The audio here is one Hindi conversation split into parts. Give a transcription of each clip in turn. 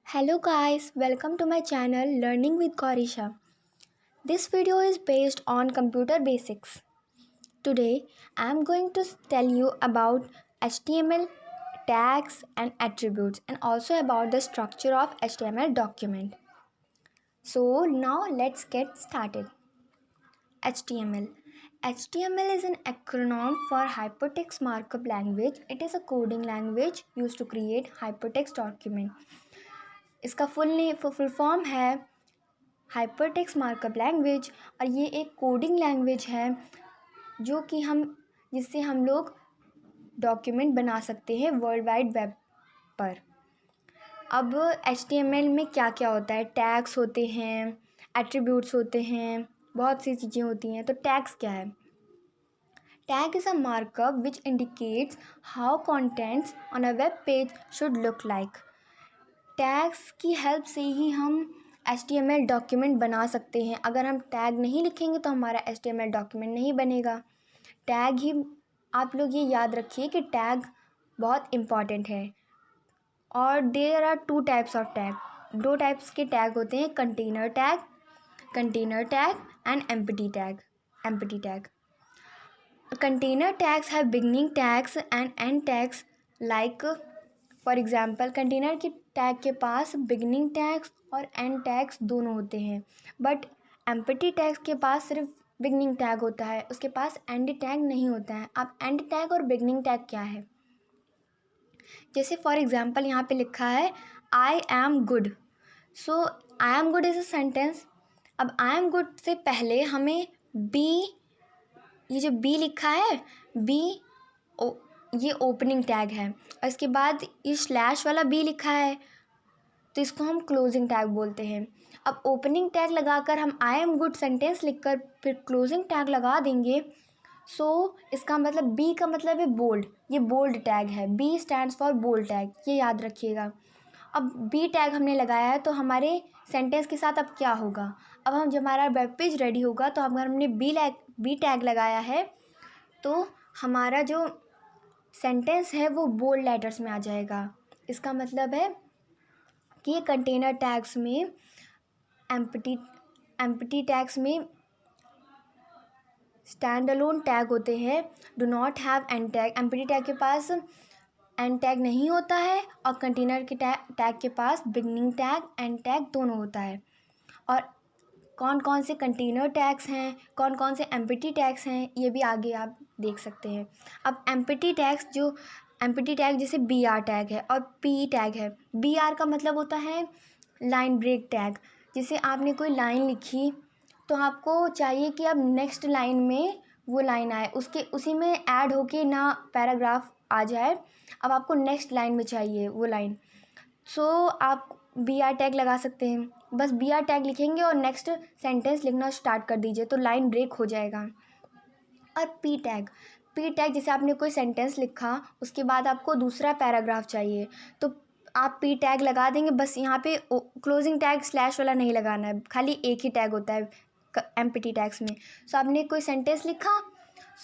Hello guys, welcome to my channel Learning with Gaurisha. This video is based on computer basics. Today I am going to tell you about HTML tags and attributes and also about the structure of HTML document. So now let's get started. HTML. HTML is an acronym for Hypertext Markup Language. It is a coding language used to create hypertext document. इसका फुल फॉर्म है हाइपरटेक्स्ट मार्कअप लैंग्वेज और ये एक कोडिंग लैंग्वेज है जिससे हम लोग डॉक्यूमेंट बना सकते हैं वर्ल्ड वाइड वेब पर। अब HTML में क्या क्या होता है, टैग्स होते हैं, एट्रीब्यूट्स होते हैं, बहुत सी चीज़ें होती हैं। तो टैग्स क्या है? Tag is a markup which indicates how contents on a web page should look like. Tags की हेल्प से ही हम HTML डॉक्यूमेंट बना सकते हैं। अगर हम टैग नहीं लिखेंगे तो हमारा HTML डॉक्यूमेंट नहीं बनेगा। टैग ही आप लोग ये याद रखिए कि टैग बहुत इम्पॉर्टेंट है। और there are two types of tag. दो टाइप्स के टैग होते हैं, container tag and empty tag. Container tags have beginning tags and end tags like for example container के टैग के पास बिगनिंग टैग्स और एंड टैग्स दोनों होते हैं, बट एम्प्टी टैग्स के पास सिर्फ बिगनिंग टैग होता है, उसके पास एंड टैग नहीं होता है। अब एंड टैग और बिगनिंग टैग क्या है? जैसे फॉर एग्जाम्पल यहाँ पे लिखा है I am good. So I am good is a sentence. अब आई एम गुड से पहले हमें बी, ये जो बी लिखा है बी ये ओपनिंग टैग है, और इसके बाद ये स्लैश वाला बी लिखा है तो इसको हम क्लोजिंग टैग बोलते हैं। अब ओपनिंग टैग लगाकर हम आई एम गुड सेंटेंस लिखकर फिर क्लोजिंग टैग लगा देंगे। सो इसका मतलब बी का मतलब है बोल्ड, ये बोल्ड टैग है। B stands for bold tag, ये याद रखिएगा। अब बी टैग हमने लगाया है तो हमारे सेंटेंस के साथ अब क्या होगा? अब जब हमारा वेब पेज रेडी होगा तो अगर हमने बी टैग लगाया है तो हमारा जो सेंटेंस है वो बोल्ड लेटर्स में आ जाएगा। इसका मतलब है कि कंटेनर टैग्स में एम्प्टी टैग्स में स्टैंड अलोन टैग होते हैं, do not have and tag. Empty tag के पास एंड टैग नहीं होता है और कंटेनर के टैग के पास बिगनिंग टैग एंड टैग दोनों होता है। और कौन कौन से कंटेनर टैग्स हैं, कौन कौन से एम्प्टी टैग्स हैं, ये भी आगे आप देख सकते हैं। अब एम्प्टी टैग जैसे BR टैग है और PE टैग है। BR का मतलब होता है लाइन ब्रेक टैग। जैसे आपने कोई लाइन लिखी तो आपको चाहिए कि अब नेक्स्ट लाइन में वो लाइन आए, उसी में ऐड होके ना पैराग्राफ आ जाए। अब आपको नेक्स्ट लाइन में चाहिए वो लाइन, सो आप BR टैग लगा सकते हैं। बस BR टैग लिखेंगे और नेक्स्ट सेंटेंस लिखना स्टार्ट कर दीजिए तो लाइन ब्रेक हो जाएगा। और P टैग जैसे आपने कोई सेंटेंस लिखा, उसके बाद आपको दूसरा पैराग्राफ चाहिए तो आप P टैग लगा देंगे। बस यहाँ पे क्लोजिंग टैग स्लैश वाला नहीं लगाना है, खाली एक ही टैग होता है एम्प्टी टैग्स में। सो आपने कोई सेंटेंस लिखा,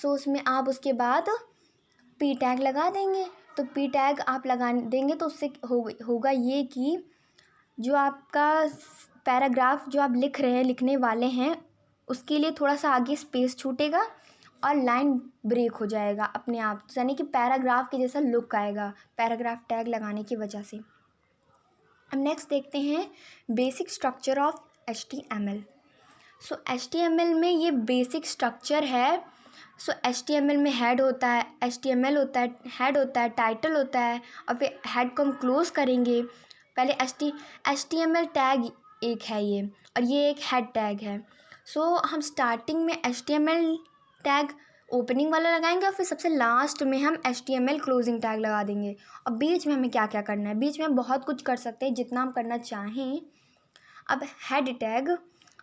सो उसमें आप उसके बाद P टैग लगा देंगे। तो P टैग आप लगा देंगे तो उससे होगा ये कि जो आपका पैराग्राफ जो आप लिखने वाले हैं उसके लिए थोड़ा सा आगे स्पेस छूटेगा और लाइन ब्रेक हो जाएगा अपने आप, यानी कि पैराग्राफ के जैसा लुक आएगा पैराग्राफ टैग लगाने की वजह से। अब नेक्स्ट देखते हैं basic structure of HTML। So HTML में ये बेसिक स्ट्रक्चर है। सो HTML में हेड होता है, HTML होता है, हेड होता है, टाइटल होता है और फिर हेड को हम क्लोज करेंगे। पहले HTML टैग एक है ये, और ये एक हेड टैग है। सो हम स्टार्टिंग में HTML टैग ओपनिंग वाला लगाएंगे और फिर सबसे लास्ट में हम HTML क्लोजिंग टैग लगा देंगे। और बीच में हमें क्या क्या करना है? बीच में हम बहुत कुछ कर सकते हैं जितना हम करना चाहें। अब हेड टैग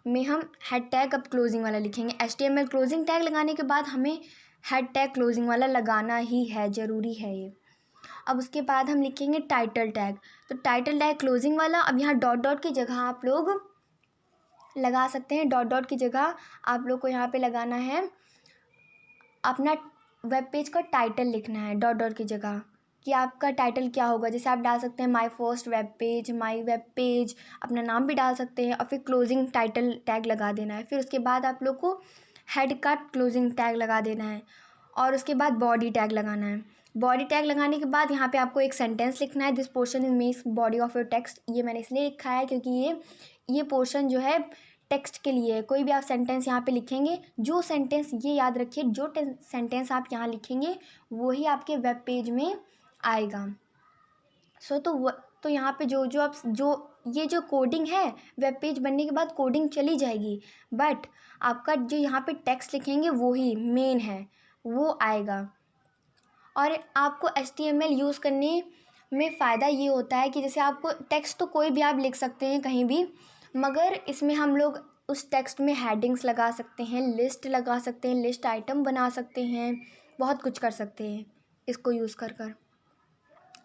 में हम हेड टैग अब क्लोजिंग वाला लिखेंगे। HTML क्लोजिंग टैग लगाने के बाद हमें हेड टैग क्लोजिंग वाला लगाना ही है, ज़रूरी है ये। अब उसके बाद हम लिखेंगे टाइटल टैग, तो टाइटल टैग क्लोजिंग वाला। अब यहाँ डॉट डॉट की जगह आप लोग लगा सकते हैं, डॉट डॉट की जगह आप लोग को यहाँ पे लगाना है अपना वेब पेज का टाइटल लिखना है डॉट डॉट की जगह, कि आपका टाइटल क्या होगा। जैसे आप डाल सकते हैं my first web page, my web page, अपना नाम भी डाल सकते हैं और फिर क्लोजिंग टाइटल टैग लगा देना है। फिर उसके बाद आप लोग को हेड का क्लोजिंग टैग लगा देना है और उसके बाद बॉडी टैग लगाना है। बॉडी टैग लगाने के बाद यहाँ पे आपको एक सेंटेंस लिखना है, this portion is means body of your text. ये मैंने इसलिए लिखा है क्योंकि ये पोर्शन जो है टेक्स्ट के लिए है। कोई भी आप सेंटेंस यहाँ पे लिखेंगे, जो सेंटेंस, ये याद रखिए, जो सेंटेंस आप यहाँ लिखेंगे वही आपके वेब पेज में आएगा। तो यहाँ पे ये जो कोडिंग है, वेब पेज बनने के बाद कोडिंग चली जाएगी, बट आपका जो यहाँ पे टेक्स्ट लिखेंगे वही मेन है, वो आएगा। और आपको HTML यूज़ करने में फ़ायदा ये होता है कि जैसे आपको टेक्स्ट तो कोई भी आप लिख सकते हैं कहीं भी, मगर इसमें हम लोग उस टेक्स्ट में हेडिंग्स लगा सकते हैं, लिस्ट लगा सकते हैं, लिस्ट आइटम बना सकते हैं, बहुत कुछ कर सकते हैं इसको यूज़ कर कर।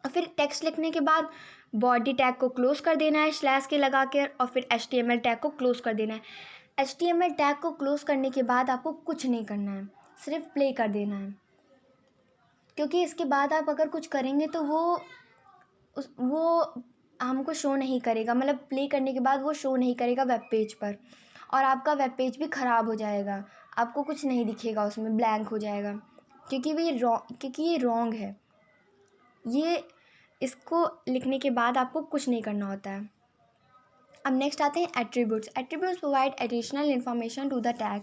और फिर टेक्स्ट लिखने के बाद बॉडी टैग को क्लोज़ कर देना है स्लैश के लगा कर, और फिर HTML टैग को क्लोज़ कर देना है। HTML टैग को क्लोज़ करने के बाद आपको कुछ नहीं करना है, सिर्फ प्ले कर देना है, क्योंकि इसके बाद आप अगर कुछ करेंगे तो वो हमको शो नहीं करेगा, मतलब प्ले करने के बाद वो शो नहीं करेगा वेब पेज पर, और आपका वेब पेज भी ख़राब हो जाएगा, आपको कुछ नहीं दिखेगा उसमें, ब्लैंक हो जाएगा, क्योंकि ये रॉन्ग है। ये इसको लिखने के बाद आपको कुछ नहीं करना होता है। अब नेक्स्ट आते हैं attributes. Attributes provide additional information to the tag.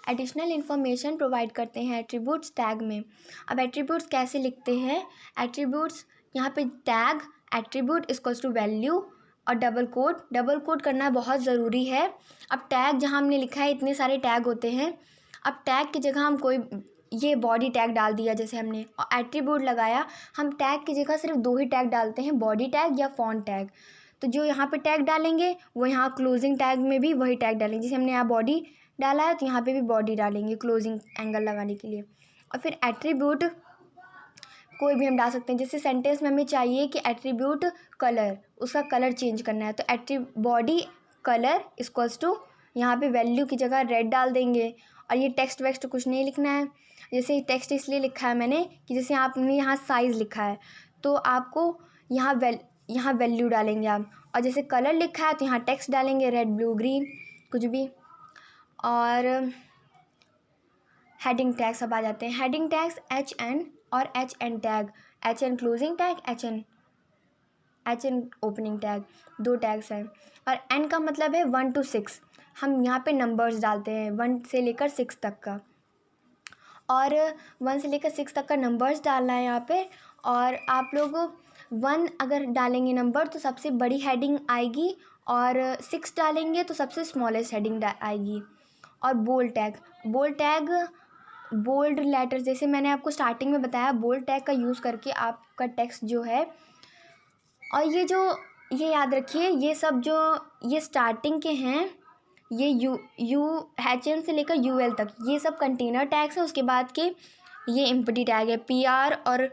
Additional information provide करते हैं एट्रीब्यूट्स टैग में। अब एट्रीब्यूट्स कैसे लिखते हैं? एट्रीब्यूट्स यहाँ पे tag attribute equals to value और डबल कोड करना बहुत ज़रूरी है। अब टैग जहाँ हमने लिखा है, इतने सारे टैग होते हैं, अब टैग की जगह हम कोई, ये बॉडी टैग डाल दिया जैसे हमने, और एट्रीब्यूट लगाया, हम टैग की जगह सिर्फ 2 ही टैग डालते हैं, बॉडी टैग या फॉन्ट टैग। तो जो यहाँ पे टैग डालेंगे वो यहाँ क्लोजिंग टैग में भी वही टैग डालेंगे। जैसे हमने यहाँ बॉडी डाला है तो यहाँ पे भी बॉडी डालेंगे क्लोजिंग एंगल लगाने के लिए। और फिर एट्रीब्यूट कोई भी हम डाल सकते हैं। जैसे सेंटेंस में हमें चाहिए कि एट्रीब्यूट कलर, उसका कलर चेंज करना है, तो बॉडी कलर इक्वल्स टू, यहाँ पे वैल्यू की जगह रेड डाल देंगे। और ये टेक्स्ट वेक्स्ट कुछ नहीं लिखना है। जैसे टेक्स्ट इसलिए लिखा है मैंने कि जैसे आपने यहाँ साइज़ लिखा है तो आपको यहाँ वैल्यू डालेंगे आप, और जैसे कलर लिखा है तो यहाँ टेक्स्ट डालेंगे, रेड ब्लू ग्रीन कुछ भी। और हेडिंग टैग सब आ जाते हैं। हेडिंग टैग्स HN और HN tag, HN closing tag, HN opening tag, 2 tags हैं। और N का मतलब है 1 to 6, हम यहाँ पे नंबर्स डालते हैं 1 से लेकर 6 तक का, और 1 से लेकर 6 तक का नंबर्स डालना है यहाँ पे। और आप लोग 1 अगर डालेंगे नंबर तो सबसे बड़ी हेडिंग आएगी, और 6 डालेंगे तो सबसे स्मॉलेस्ट हेडिंग आएगी। और बोल्ड लेटर्स, जैसे मैंने आपको स्टार्टिंग में बताया, बोल्ड टैग का यूज़ करके आपका टेक्स्ट जो है, और ये याद रखिए, ये सब जो ये स्टार्टिंग के हैं, ये HN से लेकर UL तक, ये सब कंटेनर टैग्स हैं। उसके बाद के ये एम्प्टी टैग है, PR और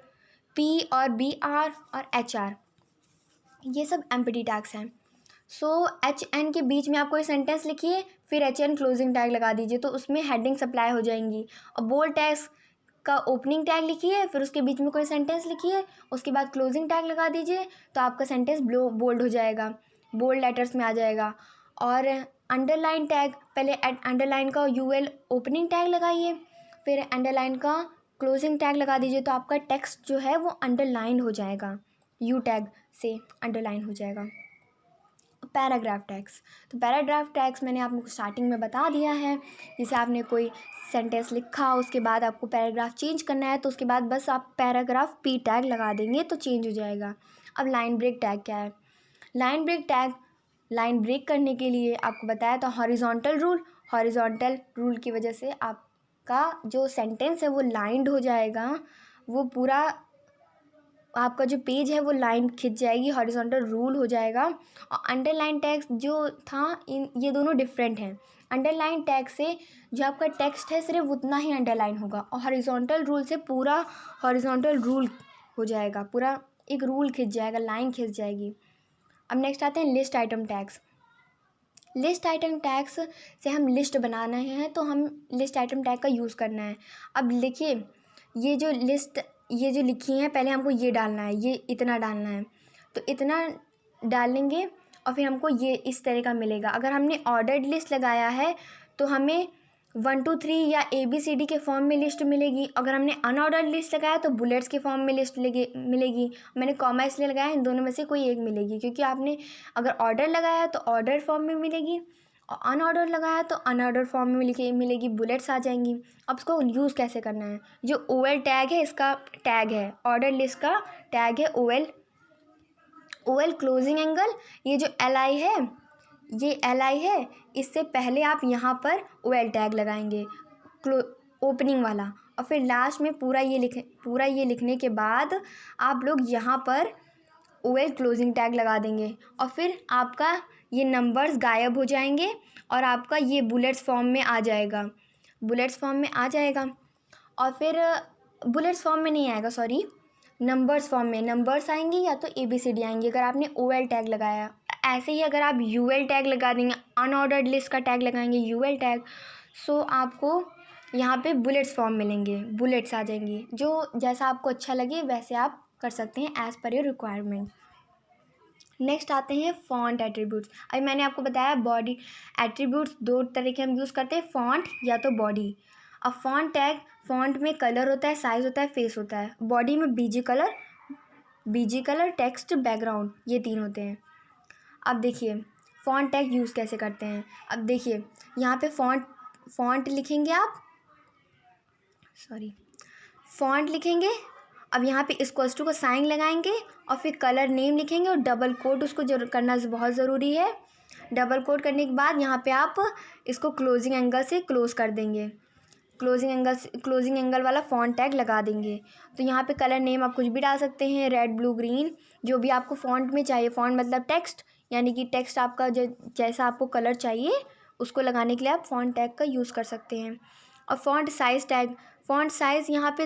P और BR और HR, ये सब एम्प्टी टैग्स हैं। सो HN के बीच में आप कोई सेंटेंस लिखिए, फिर HN क्लोजिंग टैग लगा दीजिए, तो उसमें हेडिंग सप्लाई हो जाएंगी। और बोल्ड टैग्स का ओपनिंग टैग लिखिए, फिर उसके बीच में कोई सेंटेंस लिखिए, उसके बाद क्लोजिंग टैग लगा दीजिए, तो आपका सेंटेंस बोल्ड हो जाएगा, बोल्ड लेटर्स में आ जाएगा। और अंडरलाइन टैग, पहले अंडरलाइन का UL ओपनिंग टैग लगाइए, फिर अंडरलाइन का क्लोजिंग टैग लगा दीजिए, तो आपका टेक्स्ट जो है वो अंडरलाइन हो जाएगा, U टैग से अंडरलाइन हो जाएगा। पैराग्राफ टैग्स, तो पैराग्राफ टैग्स मैंने आपको स्टार्टिंग में बता दिया है। जैसे आपने कोई सेंटेंस लिखा, उसके बाद आपको पैराग्राफ चेंज करना है, तो उसके बाद बस आप पैराग्राफ P टैग लगा देंगे तो चेंज हो जाएगा। अब लाइन ब्रेक टैग क्या है? Line break tag, line break करने के लिए आपको बताया था हॉरिजॉन्टल रूल की वजह से आपका जो सेंटेंस है वो लाइंड हो जाएगा, वो पूरा आपका जो पेज है वो लाइन खिंच जाएगी, हॉरिजॉन्टल रूल हो जाएगा। और अंडरलाइन टैग जो था, ये दोनों डिफरेंट हैं। अंडरलाइन टैग से जो आपका टेक्स्ट है सिर्फ उतना ही अंडरलाइन होगा, और हॉरिजॉन्टल रूल से पूरा हॉरिजॉन्टल रूल हो जाएगा, पूरा एक रूल खिंच जाएगा, लाइन खिंच जाएगी। अब नेक्स्ट आते हैं list item tags. List item tags से हम लिस्ट बनाना है तो हम लिस्ट आइटम टैग का यूज़ करना है। अब देखिए, ये जो लिस्ट, ये जो लिखी हैं पहले हमको ये डालना है, ये इतना डालना है, तो इतना डालेंगे और फिर हमको ये इस तरह का मिलेगा। अगर हमने ऑर्डर्ड लिस्ट लगाया है तो हमें 1 2 3 या ABCD के फॉर्म में लिस्ट मिलेगी। अगर हमने अनऑर्डर्ड लिस्ट लगाया तो बुलेट्स के फॉर्म में लिस्ट मिलेगी। मैंने कॉमा इसलिए लगाया, इन दोनों में से कोई एक मिलेगी, क्योंकि आपने अगर ऑर्डर लगाया तो ऑर्डर फॉर्म में मिलेगी और अनऑर्डर लगाया तो अनऑर्डर फॉर्म में मिलेगी, बुलेट्स आ जाएंगी। अब इसको यूज़ कैसे करना है, जो OL टैग है इसका टैग है, ऑर्डर लिस्ट का टैग है OL क्लोजिंग एंगल। ये जो LI है, ये LI है, इससे पहले आप यहाँ पर OL टैग लगाएंगे ओपनिंग वाला, और फिर लास्ट में पूरा ये लिखने के बाद आप लोग यहाँ पर OL क्लोजिंग टैग लगा देंगे और फिर आपका ये नंबर्स गायब हो जाएंगे और आपका ये बुलेट्स फॉर्म में आ जाएगा, और फिर बुलेट्स फॉर्म में नहीं आएगा, सॉरी, नंबर्स फॉर्म में नंबर्स आएंगे या तो ABCD आएंगे अगर आपने OL टैग लगाया। ऐसे ही अगर आप UL टैग लगा देंगे, अनऑर्डर्ड लिस्ट का टैग लगाएंगे UL टैग, सो आपको यहाँ पे बुलेट्स फॉर्म मिलेंगे, बुलेट्स आ जाएंगी। जो जैसा आपको अच्छा लगे वैसे आप कर सकते हैं as per your requirement. Next आते हैं फॉन्ट एट्रीब्यूट्स। अभी मैंने आपको बताया बॉडी एट्रीब्यूट्स 2 तरह के हम यूज़ करते हैं, फॉन्ट या तो बॉडी। अब फॉन्ट टैग, फॉन्ट में कलर होता है, साइज़ होता है, फेस होता है। बॉडी में BG कलर, टेक्स्ट, बैकग्राउंड, ये 3 होते हैं। अब देखिए फॉन्ट टैग यूज़ कैसे करते हैं। अब देखिए यहाँ पे फॉन्ट लिखेंगे आप, फॉन्ट लिखेंगे। अब यहाँ पे इक्वल्स टू का साइन लगाएंगे और फिर कलर नेम लिखेंगे और डबल कोट उसको करना बहुत ज़रूरी है। डबल कोट करने के बाद यहाँ पे आप इसको क्लोजिंग एंगल से क्लोज़ कर देंगे, क्लोजिंग एंगल वाला फॉन्ट टैग लगा देंगे। तो यहाँ पे कलर नेम आप कुछ भी डाल सकते हैं, रेड, ब्लू, ग्रीन, जो भी आपको फॉन्ट में चाहिए। फॉन्ट मतलब टेक्स्ट, यानी कि टेक्स्ट आपका जैसा आपको कलर चाहिए उसको लगाने के लिए आप फॉन्ट टैग का यूज़ कर सकते हैं। और font size tag, font size यहाँ पे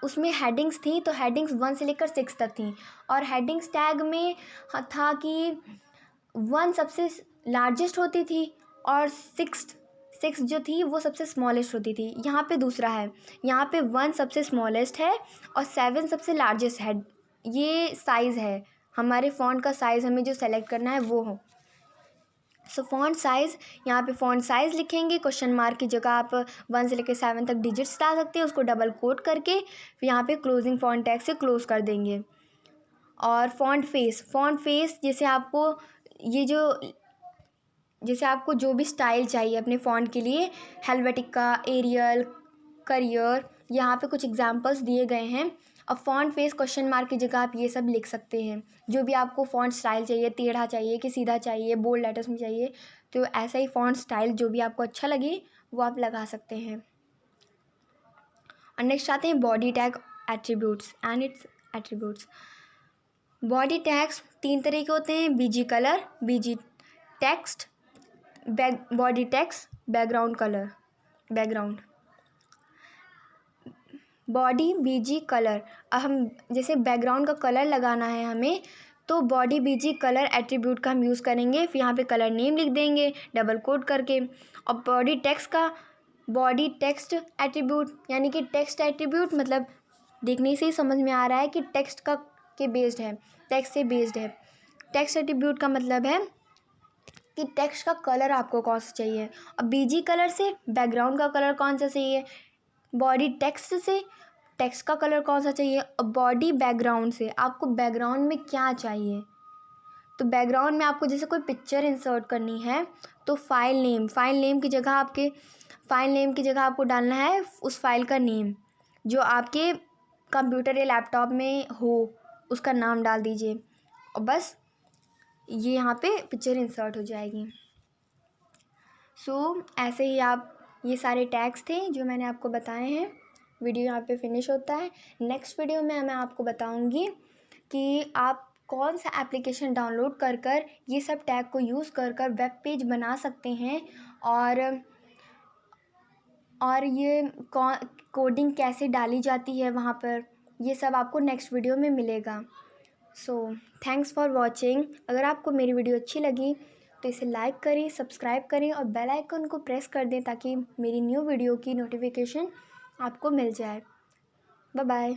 उसमें हेडिंग्स थी तो हेडिंग्स 1 से लेकर 6 तक थी, और हेडिंग्स टैग में था कि 1 सबसे लार्जेस्ट होती थी और 6 जो थी वो सबसे स्मॉलेस्ट होती थी। यहाँ पे दूसरा है, यहाँ पे 1 सबसे स्मॉलेस्ट है और 7 सबसे लार्जेस्ट है। ये साइज़ है, हमारे फ़ॉन्ट का साइज़ हमें जो सेलेक्ट करना है वो हो। सो फॉन्ट साइज़, यहाँ पे फॉन्ट साइज़ लिखेंगे, क्वेश्चन मार्क की जगह आप 1 से लेकर 7 तक डिजिट्स डाल सकते हैं, उसको डबल कोट करके फिर यहाँ पे क्लोजिंग फॉन्ट टैग से क्लोज़ कर देंगे। और फॉन्ट फेस जैसे आपको जो भी स्टाइल चाहिए अपने फ़ॉन्ट के लिए, हेल्वेटिका, एरियल, करियर, यहाँ पे कुछ एग्जांपल्स दिए गए हैं। अब फॉन्ट फेस क्वेश्चन मार्क की जगह आप ये सब लिख सकते हैं, जो भी आपको फ़ॉन्ट स्टाइल चाहिए, टेढ़ा चाहिए कि सीधा चाहिए, बोल्ड लेटर्स में चाहिए, तो ऐसा ही फ़ॉन्ट स्टाइल जो भी आपको अच्छा लगे वो आप लगा सकते हैं। और नेक्स्ट आते हैं body tag attributes and it's attributes. Body tags 3 तरह के होते हैं, BG colour, BG text, body text, background colour, background body BG colour. अब हम जैसे बैकग्राउंड का कलर लगाना है हमें, तो बॉडी BG कलर एट्रीब्यूट का हम यूज़ करेंगे, फिर यहाँ पे कलर नेम लिख देंगे डबल कोट करके। और बॉडी टेक्स्ट एट्रीब्यूट, यानी कि टेक्स्ट एट्रीब्यूट मतलब देखने से ही समझ में आ रहा है कि टेक्स्ट के बेस्ड है, टेक्स्ट से बेस्ड है। टेक्स्ट एट्रीब्यूट का मतलब है कि टेक्स्ट का कलर आपको कौन सा चाहिए, और BG कलर से बैकग्राउंड का कलर कौन सा चाहिए, बॉडी टेक्स्ट से टेक्स्ट का कलर कौन सा चाहिए, और बॉडी बैकग्राउंड से आपको बैकग्राउंड में क्या चाहिए। तो बैकग्राउंड में आपको जैसे कोई पिक्चर इंसर्ट करनी है तो फाइल नेम की जगह आपको डालना है उस फाइल का नेम, जो आपके कंप्यूटर या लैपटॉप में हो उसका नाम डाल दीजिए और बस ये यहाँ पे पिक्चर इंसर्ट हो जाएगी। सो ऐसे ही आप, ये सारे टैग्स थे जो मैंने आपको बताए हैं। वीडियो यहाँ पे फिनिश होता है। नेक्स्ट वीडियो में मैं आपको बताऊँगी कि आप कौन सा एप्लीकेशन डाउनलोड कर ये सब टैग को यूज़ कर वेब पेज बना सकते हैं, और ये कोडिंग कैसे डाली जाती है वहाँ पर, ये सब आपको नेक्स्ट वीडियो में मिलेगा। So thanks for watching. अगर आपको मेरी वीडियो अच्छी लगी तो इसे लाइक करें, सब्सक्राइब करें और बेल आइकन को प्रेस कर दें ताकि मेरी न्यू वीडियो की नोटिफिकेशन आपको मिल जाए। Bye bye.